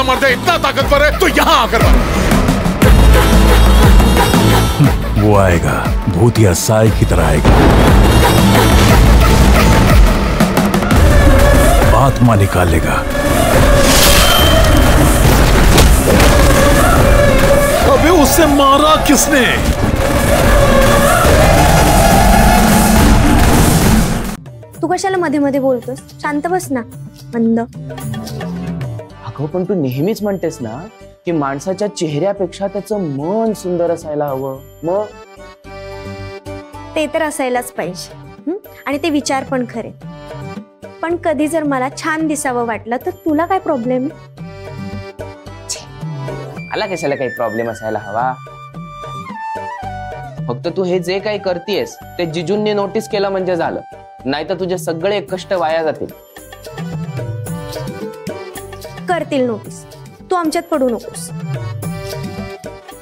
मर्द इतना ताकतवर है तो यहाँ आकर मारो। वो आएगा, भूतिया साई की तरह आएगा, आत्मा निकालेगा। अबे उससे मारा किसने? तू कशाला मध्ये मध्ये बोलतोस? शांत बस ना, मंद। अगं पण तू नेहमीच म्हणतेस ना की माणसाच्या चेहऱ्यापेक्षा त्याचं मन सुंदर असायला हवं, मग ते तर असायलाच पाहिजे आणि ते विचार पण खरे। पण कधी जर मला छान दिसावं वाटलं तर तुला काय प्रॉब्लेम? आला कशाला काही प्रॉब्लेम असायला हवा? फक्त तू हे जे काही करतेस ते जिजूंनी नोटीस केलं म्हणजे झालं, नाही तर तुझे सगळे कष्ट वाया जातील। करतील नोटीस, तू आमच्यात पडू नकोस।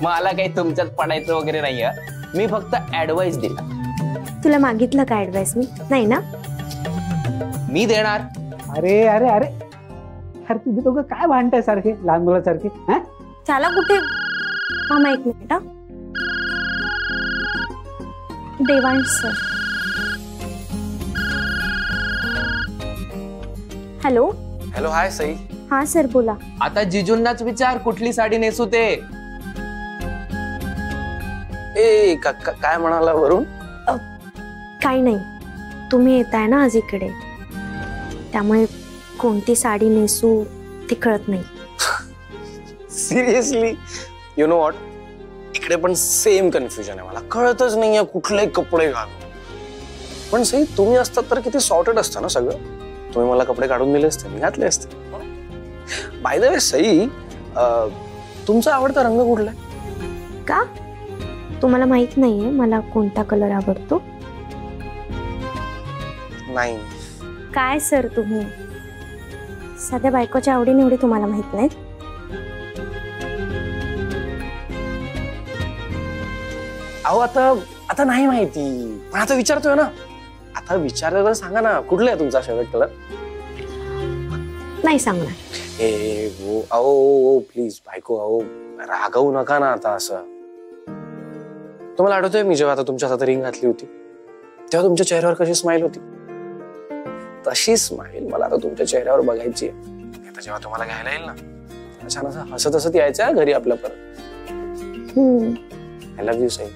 मला काही तुमच्यात पडायचं वगैरे नाहीये, मी फक्त ऍडवाइस दिला। तुला मागितलं का ऍडवाइस? मी नाही ना, मी देणार। अरे अरे अरे अरे तुम्ही दोघं काय भांडताय सारखे लहान मुलासारखे? चला कुठे? थांबा एक minute. Devansh sir, hello. Hello, hi Sai. हाँ सर बोला। आता जिजूंनाच विचार कुठली साडी नेसू ते। ए काय म्हणाला वरुण? काही नाही, तुम्ही येताय ना आज इकडे, त्यामुळे कोणती साडी नेसू ते कळत नाही। सिरियसली? यू नो व्हॉट, इकडे पण सेम कन्फ्युजन आहे, मला कळतच नाहीये कुठले कपडे घालू। पण सई तुम्ही असतात तर किती सॉर्टेड असतं ना सगळं, तुम्ही मला कपडे काढून दिले असते, मी घातले असते। बाय द वे सई, तुमचा आवडता रंग कुठला आहे? का तुम्हाला माहित नाहीये मला कोणता कलर आवडतो? नाही। काय सर तुम्ही साध्या बायकोच्या आवडीनिवडी तुम्हाला माहित नाहीत? अहो आता नाही माहिती, पण आता विचारतोय ना, आता विचारलं तर सांगा ना, कुठला आहे तुमचा फेवरेट कलर? नाही सांगणार। ए हो, अहो प्लीज बायको, अहो रागवू नका ना आता असं। तुम्हाला आठवतोय मी जेव्हा आता तुमच्या हातात रिंग घातली होती तेव्हा तुमच्या चेहऱ्यावर कशी स्माइल होती? तशी स्माइल मला आता तुमच्या चेहऱ्यावर बघायची आहे। आता जेव्हा तुम्हाला घ्यायला येईल ना, छान असं हसत हसत यायचं घरी आपल्या परत। I love you Sai.